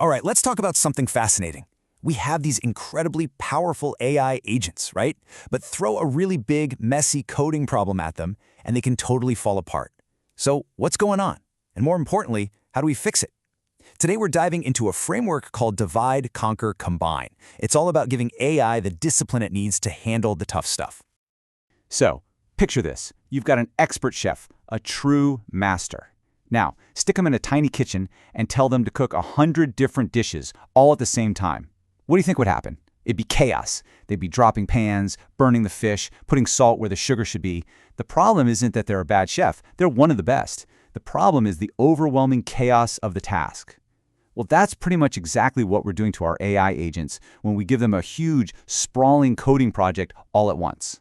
All right, let's talk about something fascinating. We have these incredibly powerful AI agents, right? But throw a really big, messy coding problem at them, and they can totally fall apart. So what's going on? And more importantly, how do we fix it? Today we're diving into a framework called Divide, Conquer, Combine. It's all about giving AI the discipline it needs to handle the tough stuff. So, picture this. You've got an expert chef, a true master. Now, stick them in a tiny kitchen and tell them to cook 100 different dishes all at the same time. What do you think would happen? It'd be chaos. They'd be dropping pans, burning the fish, putting salt where the sugar should be. The problem isn't that they're a bad chef. They're one of the best. The problem is the overwhelming chaos of the task. Well, that's pretty much exactly what we're doing to our AI agents when we give them a huge, sprawling coding project all at once.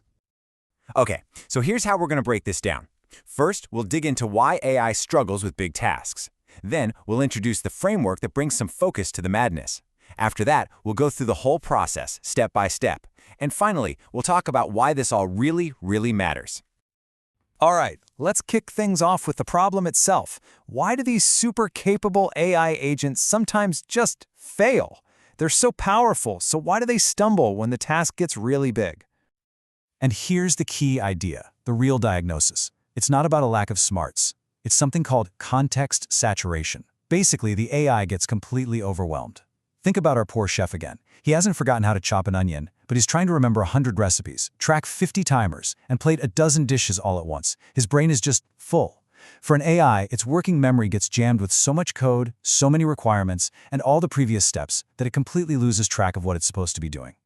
Okay, so here's how we're going to break this down. First, we'll dig into why AI struggles with big tasks. Then, we'll introduce the framework that brings some focus to the madness. After that, we'll go through the whole process, step by step. And finally, we'll talk about why this all really matters. All right, let's kick things off with the problem itself. Why do these super capable AI agents sometimes just fail? They're so powerful, so why do they stumble when the task gets really big? And here's the key idea, the real diagnosis. It's not about a lack of smarts. It's something called context saturation. Basically, the AI gets completely overwhelmed. Think about our poor chef again. He hasn't forgotten how to chop an onion, but he's trying to remember 100 recipes, track 50 timers, and plate a dozen dishes all at once. His brain is just full. For an AI, its working memory gets jammed with so much code, so many requirements, and all the previous steps that it completely loses track of what it's supposed to be doing.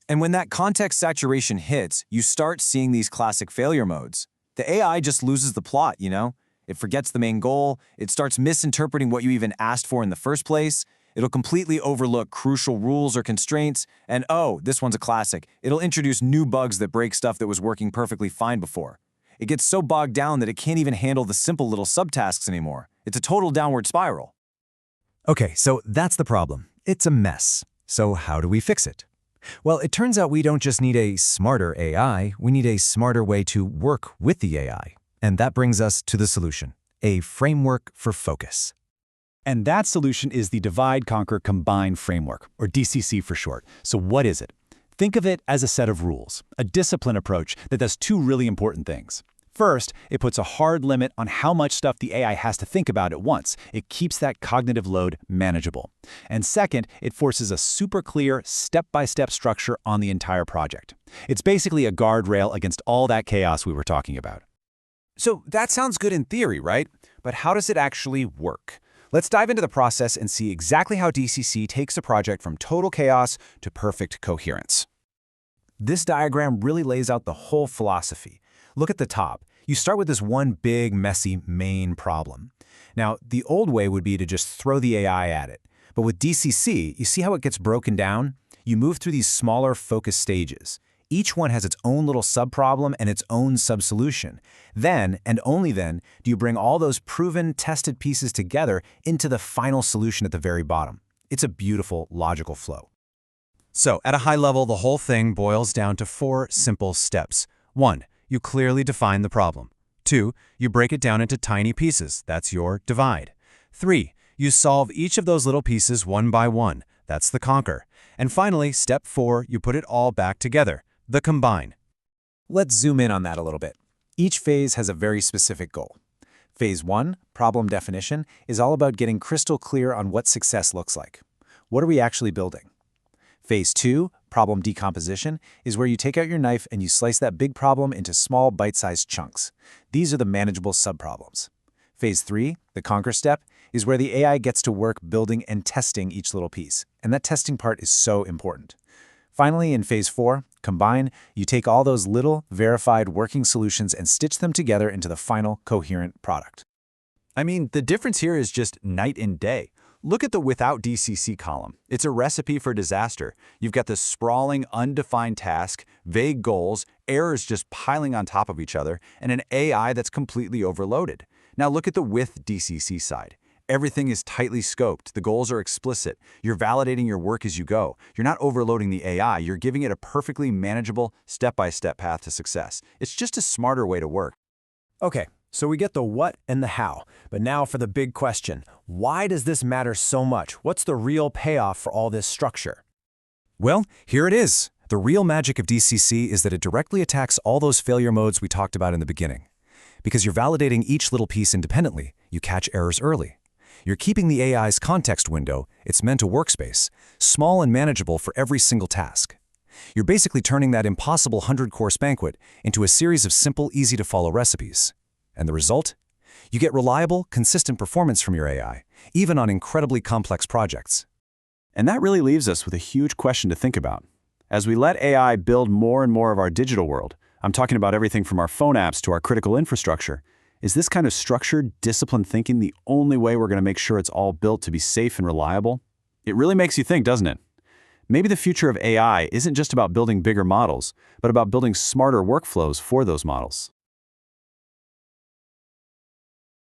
And when that context saturation hits, you start seeing these classic failure modes. The AI just loses the plot, you know? It forgets the main goal, it starts misinterpreting what you even asked for in the first place, it'll completely overlook crucial rules or constraints, and oh, this one's a classic, it'll introduce new bugs that break stuff that was working perfectly fine before. It gets so bogged down that it can't even handle the simple little subtasks anymore. It's a total downward spiral. Okay, so that's the problem. It's a mess. So how do we fix it? Well, it turns out we don't just need a smarter AI, we need a smarter way to work with the AI. And that brings us to the solution, a framework for focus. And that solution is the Divide, Conquer, Combine framework, or DCC for short. So what is it? Think of it as a set of rules, a discipline approach that does two really important things. First, it puts a hard limit on how much stuff the AI has to think about at once. It keeps that cognitive load manageable. And second, it forces a super clear, step-by-step structure on the entire project. It's basically a guardrail against all that chaos we were talking about. So that sounds good in theory, right? But how does it actually work? Let's dive into the process and see exactly how DCC takes a project from total chaos to perfect coherence. This diagram really lays out the whole philosophy. Look at the top. You start with this one big, messy main problem. Now, the old way would be to just throw the AI at it. But with DCC, you see how it gets broken down? You move through these smaller focus stages. Each one has its own little subproblem and its own sub-solution. Then, and only then, do you bring all those proven, tested pieces together into the final solution at the very bottom. It's a beautiful, logical flow. So, at a high level, the whole thing boils down to 4 simple steps. 1. You clearly define the problem. 2. You break it down into tiny pieces. That's your divide. 3. You solve each of those little pieces one by one. That's the conquer. And finally, step 4, you put it all back together. The combine. Let's zoom in on that a little bit. Each phase has a very specific goal. Phase 1, problem definition, is all about getting crystal clear on what success looks like. What are we actually building? Phase 2, problem decomposition, is where you take out your knife and you slice that big problem into small bite-sized chunks. These are the manageable subproblems. Phase 3, the conquer step, is where the AI gets to work building and testing each little piece. And that testing part is so important. Finally, in Phase 4, combine, you take all those little, verified working solutions and stitch them together into the final, coherent product. I mean, the difference here is just night and day. Look at the without DCC column. It's a recipe for disaster. You've got this sprawling, undefined task, vague goals, errors just piling on top of each other, and an AI that's completely overloaded. Now look at the with DCC side. Everything is tightly scoped. The goals are explicit. You're validating your work as you go. You're not overloading the AI. You're giving it a perfectly manageable, step-by-step path to success. It's just a smarter way to work. Okay, So we get the what and the how, but now for the big question. Why does this matter so much? What's the real payoff for all this structure? Well, here it is. The real magic of DCC is that it directly attacks all those failure modes we talked about in the beginning. Because you're validating each little piece independently, you catch errors early. You're keeping the AI's context window, its mental workspace, small and manageable for every single task. You're basically turning that impossible 100-course banquet into a series of simple, easy-to-follow recipes. And the result? You get reliable, consistent performance from your AI, even on incredibly complex projects. And that really leaves us with a huge question to think about. As we let AI build more and more of our digital world, I'm talking about everything from our phone apps to our critical infrastructure, is this kind of structured, disciplined thinking the only way we're going to make sure it's all built to be safe and reliable? It really makes you think, doesn't it? Maybe the future of AI isn't just about building bigger models, but about building smarter workflows for those models.